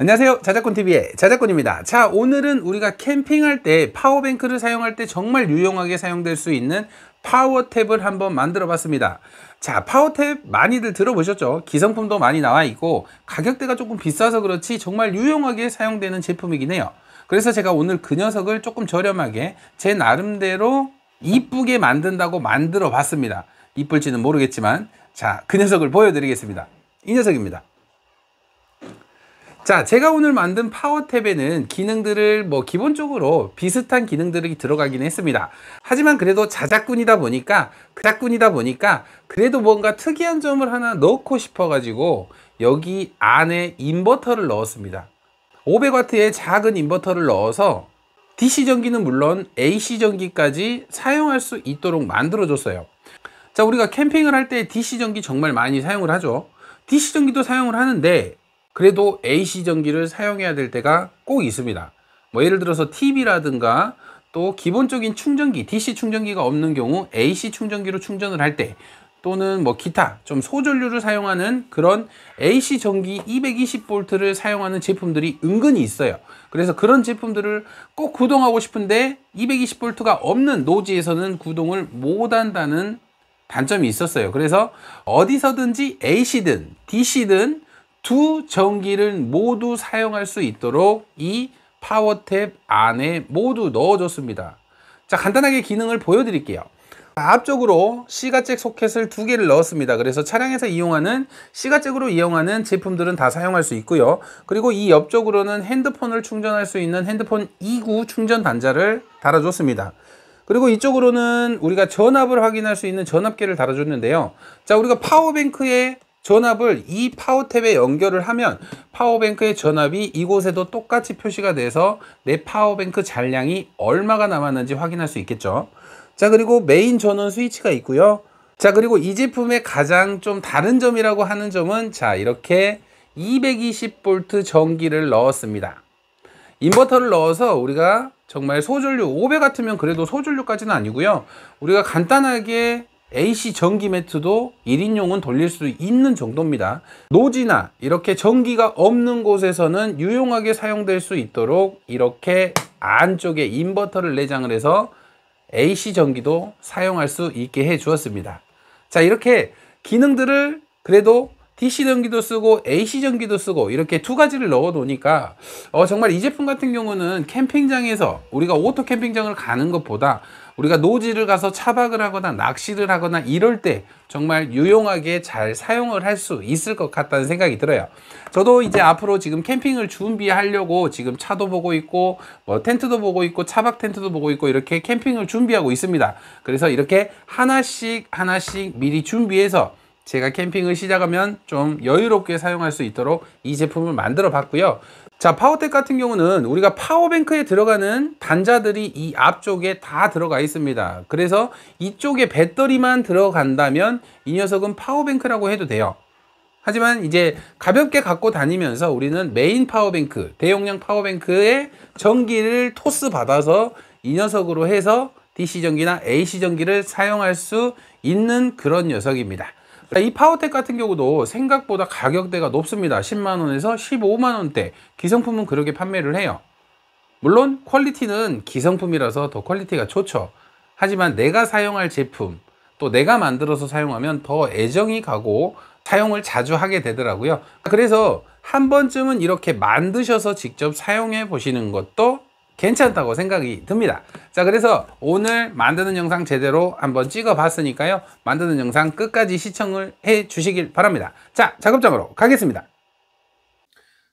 안녕하세요, 자작꾼TV의 자작꾼입니다. 자, 오늘은 우리가 캠핑할 때 파워뱅크를 사용할 때 정말 유용하게 사용될 수 있는 파워탭을 한번 만들어 봤습니다. 자, 파워탭 많이들 들어보셨죠? 기성품도 많이 나와 있고 가격대가 조금 비싸서 그렇지 정말 유용하게 사용되는 제품이긴 해요. 그래서 제가 오늘 그 녀석을 조금 저렴하게 제 나름대로 이쁘게 만든다고 만들어 봤습니다. 이쁠지는 모르겠지만, 자, 그 녀석을 보여드리겠습니다. 이 녀석입니다. 자, 제가 오늘 만든 파워탭에는 기능들을 기본적으로 비슷한 기능들이 들어가긴 했습니다. 하지만 그래도 자작꾼이다 보니까 그래도 뭔가 특이한 점을 하나 넣고 싶어 가지고 여기 안에 인버터를 넣었습니다. 500W의 작은 인버터를 넣어서 DC 전기는 물론 AC 전기까지 사용할 수 있도록 만들어 줬어요. 자, 우리가 캠핑을 할 때 DC 전기 정말 많이 사용을 하죠. DC 전기도 사용을 하는데 그래도 AC 전기를 사용해야 될 때가 꼭 있습니다. 예를 들어서 TV라든가 또 기본적인 충전기, DC 충전기가 없는 경우 AC 충전기로 충전을 할 때, 또는 기타 좀 소전류를 사용하는 그런 AC 전기 220V를 사용하는 제품들이 은근히 있어요. 그래서 그런 제품들을 꼭 구동하고 싶은데 220V가 없는 노지에서는 구동을 못 한다는 단점이 있었어요. 그래서 어디서든지 AC든 DC든 두 전기를 모두 사용할 수 있도록 이 파워탭 안에 모두 넣어줬습니다. 자, 간단하게 기능을 보여드릴게요. 앞쪽으로 C가잭 소켓을 2개를 넣었습니다. 그래서 차량에서 이용하는 C가잭으로 이용하는 제품들은 다 사용할 수 있고요. 그리고 이 옆쪽으로는 핸드폰을 충전할 수 있는 핸드폰 2구 충전 단자를 달아줬습니다. 그리고 이쪽으로는 우리가 전압을 확인할 수 있는 전압계를 달아줬는데요. 자, 우리가 파워뱅크에 전압을 이 파워탭에 연결을 하면 파워뱅크의 전압이 이곳에도 똑같이 표시가 돼서 내 파워뱅크 잔량이 얼마가 남았는지 확인할 수 있겠죠. 자, 그리고 메인 전원 스위치가 있고요. 자, 그리고 이 제품의 가장 좀 다른 점이라고 하는 점은, 자, 이렇게 220V 전기를 넣었습니다. 인버터를 넣어서 우리가 정말 소전류, 500 같으면 그래도 소전류까지는 아니고요. 우리가 간단하게 AC 전기 매트도 1인용은 돌릴 수 있는 정도입니다. 노지나 이렇게 전기가 없는 곳에서는 유용하게 사용될 수 있도록 이렇게 안쪽에 인버터를 내장을 해서 AC 전기도 사용할 수 있게 해 주었습니다. 자, 이렇게 기능들을 그래도 DC 전기도 쓰고 AC 전기도 쓰고 이렇게 두 가지를 넣어 놓으니까 정말 이 제품 같은 경우는 캠핑장에서 우리가 오토 캠핑장을 가는 것보다 우리가 노지를 가서 차박을 하거나 낚시를 하거나 이럴 때 정말 유용하게 잘 사용을 할 수 있을 것 같다는 생각이 들어요. 저도 이제 앞으로 지금 캠핑을 준비하려고 지금 차도 보고 있고 텐트도 보고 있고 차박 텐트도 보고 있고 이렇게 캠핑을 준비하고 있습니다. 그래서 이렇게 하나씩 미리 준비해서 제가 캠핑을 시작하면 좀 여유롭게 사용할 수 있도록 이 제품을 만들어 봤고요. 자, 파워탭 같은 경우는 우리가 파워뱅크에 들어가는 단자들이 이 앞쪽에 다 들어가 있습니다. 그래서 이쪽에 배터리만 들어간다면 이 녀석은 파워뱅크라고 해도 돼요. 하지만 이제 가볍게 갖고 다니면서 우리는 메인 파워뱅크, 대용량 파워뱅크에 전기를 토스 받아서 이 녀석으로 해서 DC 전기나 AC 전기를 사용할 수 있는 그런 녀석입니다. 이 파워탭 같은 경우도 생각보다 가격대가 높습니다. 10만원에서 15만원대, 기성품은 그렇게 판매를 해요. 물론 퀄리티는 기성품이라서 더 퀄리티가 좋죠. 하지만 내가 사용할 제품, 또 내가 만들어서 사용하면 더 애정이 가고 사용을 자주 하게 되더라고요. 그래서 한 번쯤은 이렇게 만드셔서 직접 사용해 보시는 것도 괜찮다고 생각이 듭니다. 자, 그래서 오늘 만드는 영상 제대로 한번 찍어 봤으니까요, 만드는 영상 끝까지 시청을 해 주시길 바랍니다. 자, 작업장으로 가겠습니다.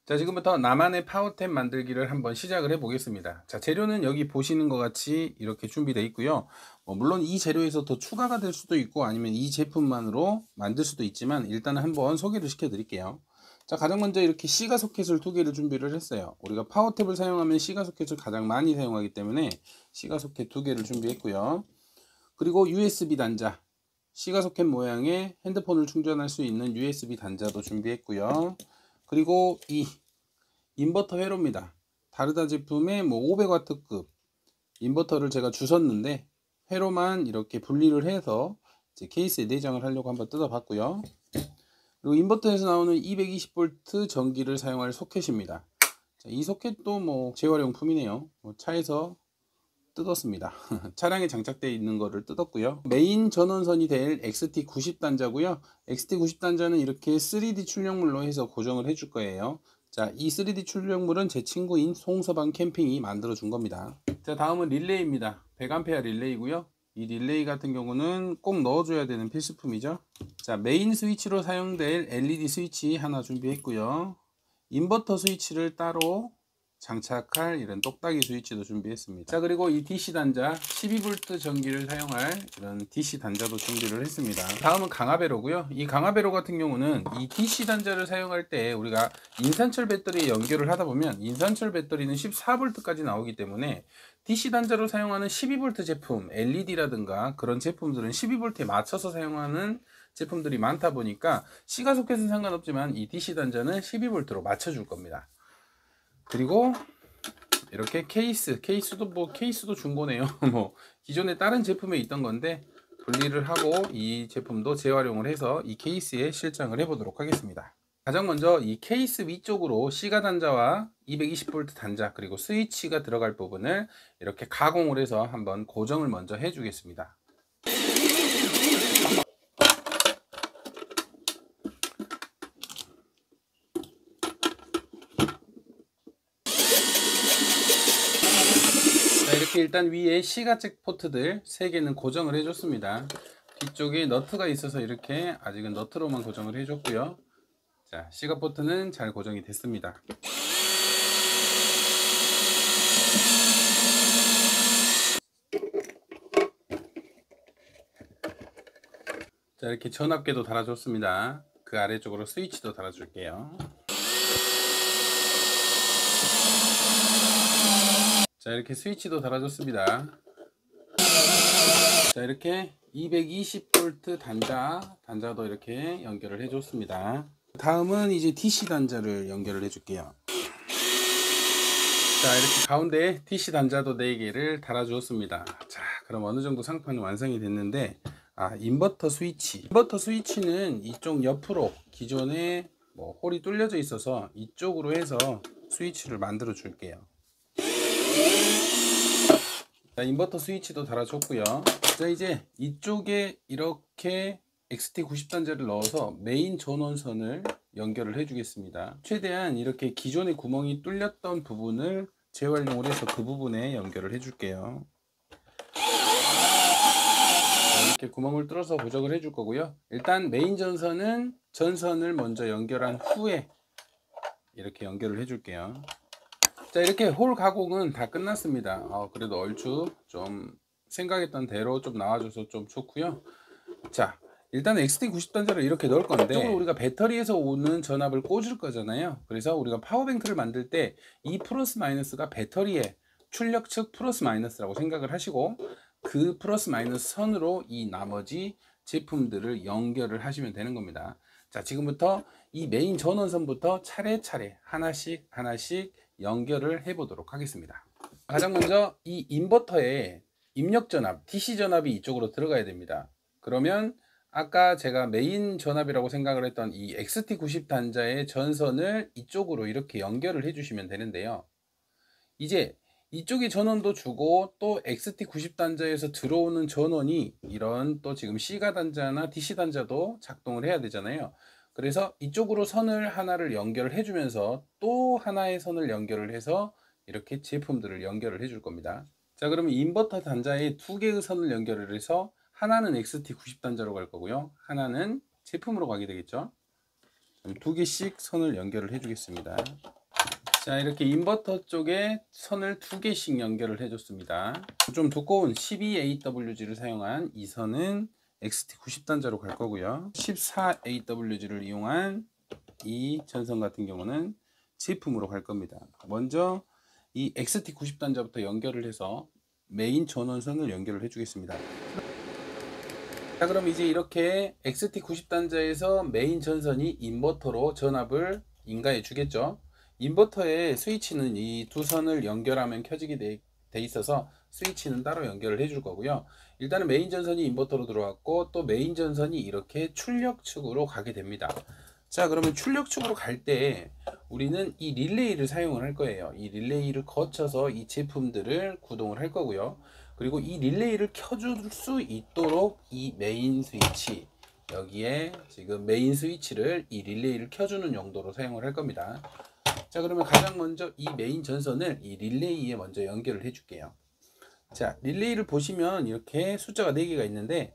자, 지금부터 나만의 파워탭 만들기를 한번 시작을 해 보겠습니다. 자, 재료는 여기 보시는 것 같이 이렇게 준비되어 있고요. 물론 이 재료에서 더 추가가 될 수도 있고 아니면 이 제품만으로 만들 수도 있지만 일단은 한번 소개를 시켜 드릴게요. 자, 가장 먼저 이렇게 C가 소켓을 2개를 준비를 했어요. 우리가 파워탭을 사용하면 C가 소켓을 가장 많이 사용하기 때문에 C가 소켓 2개를 준비했고요. 그리고 USB 단자, C가 소켓 모양의 핸드폰을 충전할 수 있는 USB 단자도 준비했고요. 그리고 이 인버터 회로입니다. 다르다 제품의 500W급 인버터를 제가 주셨는데 회로만 이렇게 분리를 해서 이제 케이스에 내장을 하려고 한번 뜯어봤고요. 그리고 인버터에서 나오는 220V 전기를 사용할 소켓입니다. 자, 이 소켓도 뭐 재활용품이네요. 차에서 뜯었습니다. 차량에 장착되어 있는 거를 뜯었고요. 메인 전원선이 될 XT90 단자고요. XT90 단자는 이렇게 3D 출력물로 해서 고정을 해줄 거예요. 자, 이 3D 출력물은 제 친구인 송서방 캠핑이 만들어 준 겁니다. 자, 다음은 릴레이입니다. 100A 릴레이고요. 이 릴레이 같은 경우는 꼭 넣어줘야 되는 필수품이죠. 자, 메인 스위치로 사용될 LED 스위치 하나 준비했고요. 인버터 스위치를 따로 장착할 이런 똑딱이 스위치도 준비했습니다. 자, 그리고 이 DC 단자 12V 전기를 사용할 이런 DC 단자도 준비를 했습니다. 다음은 강화배로고요. 이 강화배로 같은 경우는 이 DC 단자를 사용할 때 우리가 인산철 배터리에 연결을 하다 보면 인산철 배터리는 14V까지 나오기 때문에 DC 단자로 사용하는 12V 제품 LED라든가 그런 제품들은 12V에 맞춰서 사용하는 제품들이 많다 보니까 시가소켓은 상관없지만 이 DC 단자는 12V로 맞춰줄 겁니다. 그리고 이렇게 케이스도 중고네요. 뭐 기존에 다른 제품에 있던 건데 분리를 하고 이 제품도 재활용을 해서 이 케이스에 실장을 해 보도록 하겠습니다. 가장 먼저 이 케이스 위쪽으로 시가 단자와 220V 단자 그리고 스위치가 들어갈 부분을 이렇게 가공을 해서 한번 고정을 먼저 해 주겠습니다. 자, 이렇게 일단 위에 시가잭 포트들 3개는 고정을 해줬습니다. 뒤쪽에 너트가 있어서 이렇게 아직은 너트로만 고정을 해줬고요. 자, 시가 포트는 잘 고정이 됐습니다. 자, 이렇게 전압계도 달아줬습니다. 그 아래쪽으로 스위치도 달아줄게요. 자, 이렇게 스위치도 달아줬습니다. 자, 이렇게 220V 단자도 이렇게 연결을 해줬습니다. 다음은 이제 DC 단자를 연결을 해줄게요. 자, 이렇게 가운데에 DC 단자도 4개를 달아주었습니다. 자, 그럼 어느 정도 상판이 완성이 됐는데, 인버터 스위치는 이쪽 옆으로 기존에 홀이 뚫려져 있어서 이쪽으로 해서 스위치를 만들어 줄게요. 자, 인버터 스위치도 달아줬고요. 자, 이제 이쪽에 이렇게 XT90 단자를 넣어서 메인 전원선을 연결을 해 주겠습니다. 최대한 이렇게 기존의 구멍이 뚫렸던 부분을 재활용을 해서 그 부분에 연결을 해 줄게요. 이렇게 구멍을 뚫어서 고정을 해 줄 거고요. 일단 메인 전선을 먼저 연결한 후에 이렇게 연결을 해 줄게요. 자, 이렇게 홀 가공은 다 끝났습니다. 그래도 얼추 좀 생각했던 대로 좀 나와줘서 좀 좋고요. 자, 일단 XT90 단자를 이렇게 넣을 건데 이쪽으로 우리가 배터리에서 오는 전압을 꽂을 거잖아요. 그래서 우리가 파워뱅크를 만들 때 이 플러스 마이너스가 배터리의 출력 측 플러스 마이너스라고 생각을 하시고 그 플러스 마이너스 선으로 이 나머지 제품들을 연결을 하시면 되는 겁니다. 자, 지금부터 이 메인 전원선부터 차례차례 하나씩 연결을 해 보도록 하겠습니다. 가장 먼저 이 인버터에 입력 전압, DC 전압이 이쪽으로 들어가야 됩니다. 그러면 아까 제가 메인 전압이라고 생각을 했던 이 XT90 단자의 전선을 이쪽으로 이렇게 연결을 해 주시면 되는데요. 이제 이쪽에 전원도 주고 또 XT90 단자에서 들어오는 전원이 이런 또 지금 C가 단자나 DC 단자도 작동을 해야 되잖아요. 그래서 이쪽으로 선을 하나를 연결을 해주면서 또 하나의 선을 연결을 해서 이렇게 제품들을 연결을 해줄 겁니다. 자, 그러면 인버터 단자에 2개의 선을 연결을 해서 하나는 XT90 단자로 갈 거고요. 하나는 제품으로 가게 되겠죠. 2개씩 선을 연결을 해주겠습니다. 자, 이렇게 인버터 쪽에 선을 2개씩 연결을 해줬습니다. 좀 두꺼운 12AWG를 사용한 이 선은 XT90 단자로 갈 거고요. 14AWG를 이용한 이 전선 같은 경우는 제품으로 갈 겁니다. 먼저 이 XT90 단자부터 연결을 해서 메인 전원선을 연결을 해 주겠습니다. 자, 그럼 이제 이렇게 XT90 단자에서 메인 전선이 인버터로 전압을 인가해 주겠죠. 인버터의 스위치는 이 두 선을 연결하면 켜지게 돼 있어서 스위치는 따로 연결을 해 줄 거고요. 일단은 메인 전선이 인버터로 들어왔고 또 메인 전선이 이렇게 출력 측으로 가게 됩니다. 자, 그러면 출력 측으로 갈 때 우리는 이 릴레이를 사용을 할 거예요. 이 릴레이를 거쳐서 이 제품들을 구동을 할 거고요. 그리고 이 릴레이를 켜줄 수 있도록 이 메인 스위치, 여기에 지금 메인 스위치를 이 릴레이를 켜주는 용도로 사용을 할 겁니다. 자, 그러면 가장 먼저 이 메인 전선을 이 릴레이에 먼저 연결을 해 줄게요. 자, 릴레이를 보시면 이렇게 숫자가 4개가 있는데,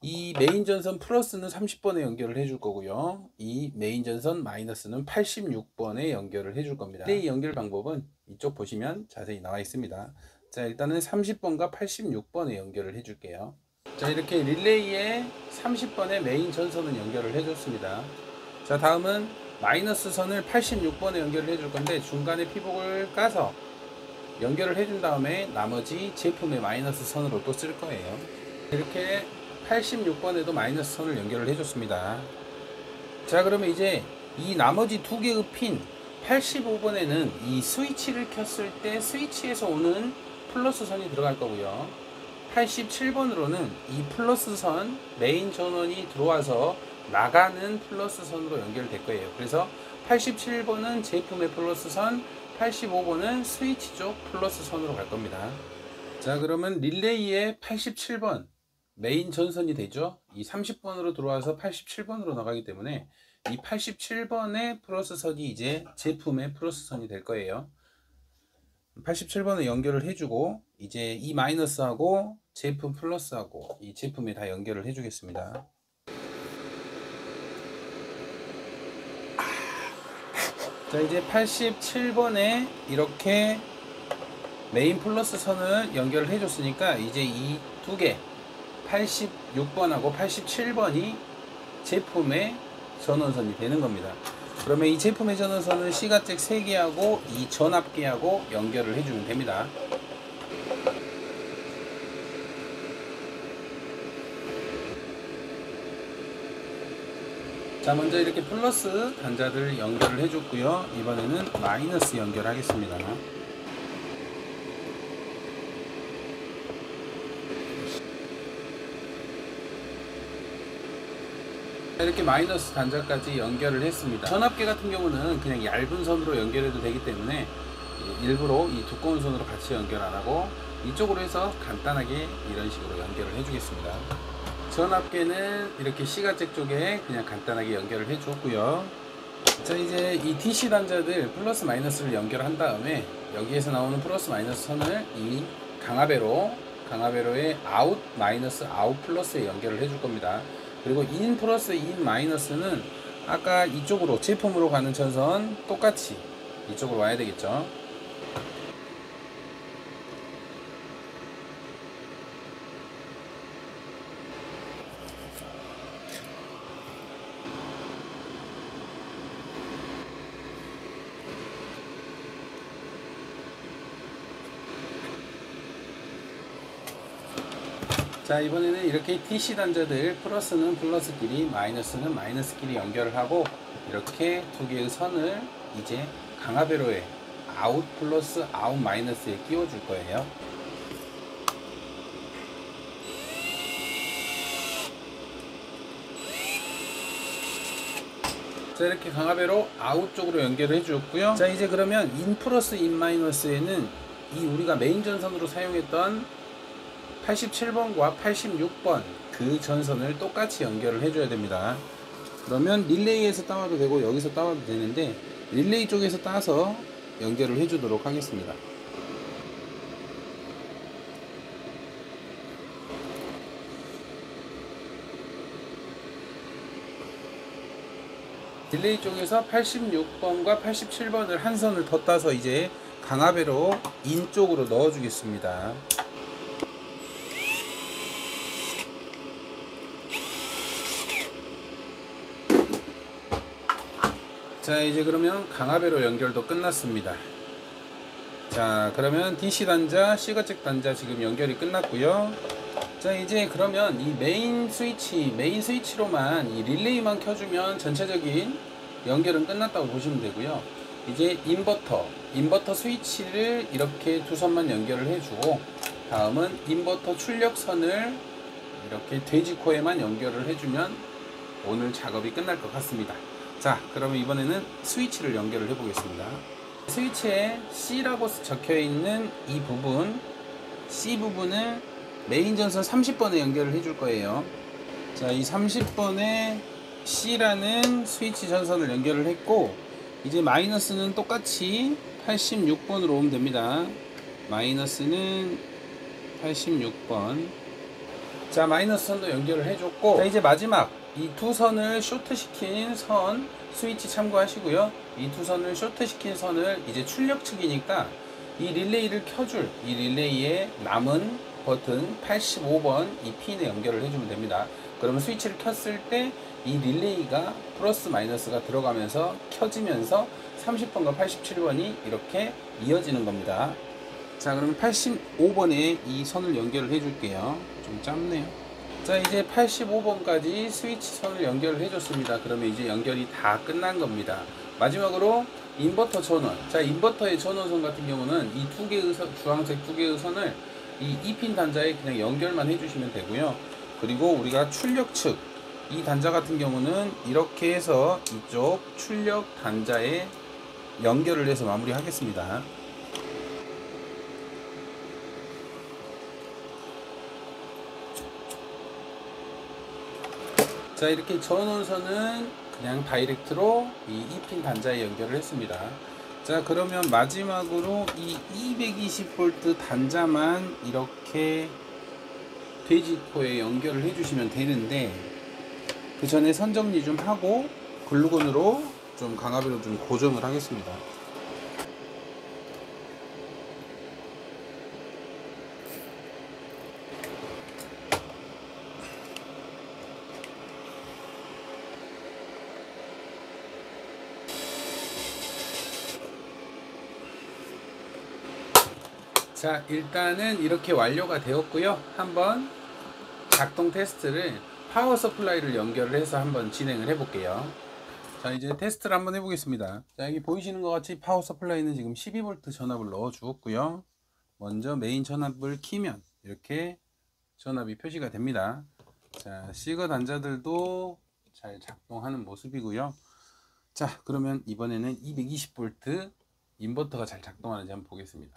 이 메인 전선 플러스는 30번에 연결을 해 줄 거고요. 이 메인 전선 마이너스는 86번에 연결을 해 줄 겁니다. 릴레이 연결 방법은 이쪽 보시면 자세히 나와 있습니다. 자, 일단은 30번과 86번에 연결을 해 줄게요. 자, 이렇게 릴레이에 30번의 메인 전선은 연결을 해 줬습니다. 자, 다음은 마이너스 선을 86번에 연결을 해 줄 건데, 중간에 피복을 까서 연결을 해 준 다음에 나머지 제품의 마이너스 선으로 또 쓸 거예요. 이렇게 86번에도 마이너스 선을 연결을 해줬습니다. 자, 그러면 이제 이 나머지 두 개의 핀 85번에는 이 스위치를 켰을 때 스위치에서 오는 플러스 선이 들어갈 거고요. 87번으로는 이 플러스 선, 메인 전원이 들어와서 나가는 플러스 선으로 연결될 거예요. 그래서 87번은 제품의 플러스 선, 85번은 스위치 쪽 플러스 선으로 갈 겁니다. 자, 그러면 릴레이의 87번 메인 전선이 되죠. 이 30번으로 들어와서 87번으로 나가기 때문에 이 87번의 플러스 선이 이제 제품의 플러스 선이 될 거예요. 87번에 연결을 해주고, 이제 이 마이너스하고 제품 플러스하고 이 제품에 다 연결을 해주겠습니다. 자, 이제 87번에 이렇게 메인 플러스 선을 연결을 해줬으니까 이제 이 두 개 86번하고 87번이 제품의 전원선이 되는 겁니다. 그러면 이 제품의 전원선은 시가잭 3개하고 이 전압계하고 연결을 해주면 됩니다. 자, 먼저 이렇게 플러스 단자를 연결을 해줬고요. 이번에는 마이너스 연결하겠습니다. 이렇게 마이너스 단자까지 연결을 했습니다. 전압계 같은 경우는 그냥 얇은 선으로 연결해도 되기 때문에 일부러 이 두꺼운 선으로 같이 연결 안 하고 이쪽으로 해서 간단하게 이런 식으로 연결을 해주겠습니다. 전압계는 이렇게 시가잭 쪽에 그냥 간단하게 연결을 해줬고요. 자, 이제 이 DC 단자들 플러스 마이너스를 연결한 다음에 여기에서 나오는 플러스 마이너스 선을 이 강화배로의 아웃 마이너스 아웃 플러스에 연결을 해줄 겁니다. 그리고 인 플러스 인 마이너스는 아까 이쪽으로 제품으로 가는 전선 똑같이 이쪽으로 와야 되겠죠. 자, 이번에는 이렇게 DC 단자들 플러스는 플러스끼리 마이너스는 마이너스끼리 연결을 하고 이렇게 두 개의 선을 이제 강화배로의 아웃 플러스 아웃 마이너스에 끼워 줄 거예요. 자, 이렇게 강화배로 아웃 쪽으로 연결을 해주었고요. 자, 이제 그러면 인 플러스 인 마이너스에는 이 우리가 메인 전선으로 사용했던 87번과 86번 그 전선을 똑같이 연결을 해줘야 됩니다. 그러면 릴레이에서 따와도 되고 여기서 따와도 되는데 릴레이 쪽에서 따서 연결을 해주도록 하겠습니다. 릴레이 쪽에서 86번과 87번을 한 선을 더 따서 이제 강화배로 인 쪽으로 넣어 주겠습니다. 자, 이제 그러면 강화배로 연결도 끝났습니다. 자, 그러면 DC 단자, 시가잭 단자 지금 연결이 끝났고요. 자, 이제 그러면 이 메인 스위치로만 이 릴레이만 켜주면 전체적인 연결은 끝났다고 보시면 되고요. 이제 인버터 스위치를 이렇게 두 선만 연결을 해주고, 다음은 인버터 출력선을 이렇게 돼지코에만 연결을 해주면 오늘 작업이 끝날 것 같습니다. 자, 그러면 이번에는 스위치를 연결을 해 보겠습니다. 스위치에 C라고 적혀 있는 이 부분, C 부분을 메인 전선 30번에 연결을 해줄 거예요. 자, 이 30번에 C라는 스위치 전선을 연결을 했고, 이제 마이너스는 똑같이 86번으로 오면 됩니다. 마이너스는 86번. 자, 마이너스 선도 연결을 해줬고, 자, 이제 마지막 이 두 선을 쇼트 시킨 선 스위치 참고하시고요. 이 두 선을 쇼트 시킨 선을 이제 출력 측이니까 이 릴레이를 켜줄 이 릴레이의 남은 버튼 85번 이 핀에 연결을 해주면 됩니다. 그러면 스위치를 켰을 때 이 릴레이가 플러스 마이너스가 들어가면서 켜지면서 30번과 87번이 이렇게 이어지는 겁니다. 자, 그러면 85번에 이 선을 연결을 해줄게요. 좀 짧네요. 자, 이제 85번까지 스위치 선을 연결을 해줬습니다. 그러면 이제 연결이 다 끝난 겁니다. 마지막으로 인버터 전원. 자, 인버터의 전원선 같은 경우는 이 두 개의 선, 주황색 두 개의 선을 이 2핀 단자에 그냥 연결만 해주시면 되고요. 그리고 우리가 출력 측, 이 단자 같은 경우는 이렇게 해서 이쪽 출력 단자에 연결을 해서 마무리 하겠습니다. 자, 이렇게 전원선은 그냥 다이렉트로 이 2핀 단자에 연결을 했습니다. 자, 그러면 마지막으로 이 220V 단자만 이렇게 돼지코에 연결을 해주시면 되는데, 그 전에 선정리 좀 하고 글루건으로 좀 강압으로 좀 고정을 하겠습니다. 자, 일단은 이렇게 완료가 되었고요. 한번 작동 테스트를 파워 서플라이를 연결을 해서 한번 진행을 해 볼게요. 자, 이제 테스트를 한번 해 보겠습니다. 자, 여기 보이시는 것 같이 파워 서플라이는 지금 12V 전압을 넣어 주었고요. 먼저 메인 전압을 키면 이렇게 전압이 표시가 됩니다. 자, 시거 단자들도 잘 작동하는 모습이고요. 자, 그러면 이번에는 220V 인버터가 잘 작동하는지 한번 보겠습니다.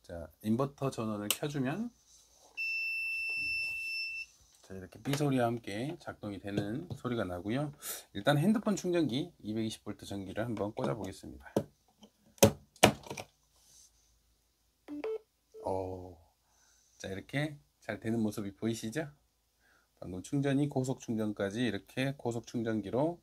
자, 인버터 전원을 켜주면 자, 이렇게 삐 소리와 함께 작동이 되는 소리가 나고요. 일단 핸드폰 충전기 220V 전기를 한번 꽂아 보겠습니다. 자, 이렇게 잘 되는 모습이 보이시죠? 방금 충전이 고속 충전까지 이렇게 고속 충전기로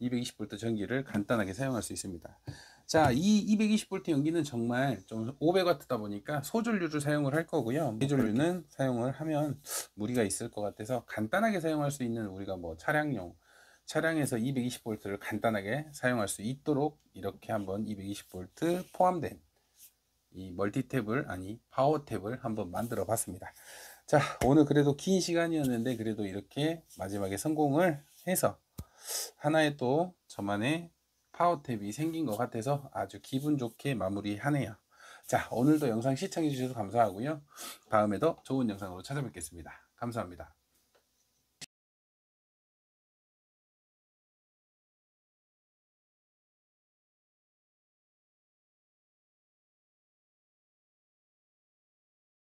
220V 전기를 간단하게 사용할 수 있습니다. 자, 이 220V 연기는 정말 좀 500W다 보니까 소전류를 사용을 할 거고요. 대전류는 사용을 하면 무리가 있을 것 같아서 간단하게 사용할 수 있는, 우리가 뭐 차량에서 220V를 간단하게 사용할 수 있도록 이렇게 한번 220V 포함된 이 멀티탭을, 아니 파워탭을 한번 만들어 봤습니다. 자, 오늘 그래도 긴 시간이었는데 그래도 이렇게 마지막에 성공을 해서 하나의 또 저만의 파워탭이 생긴 것 같아서 아주 기분 좋게 마무리하네요. 자, 오늘도 영상 시청해 주셔서 감사하고요. 다음에도 좋은 영상으로 찾아뵙겠습니다. 감사합니다.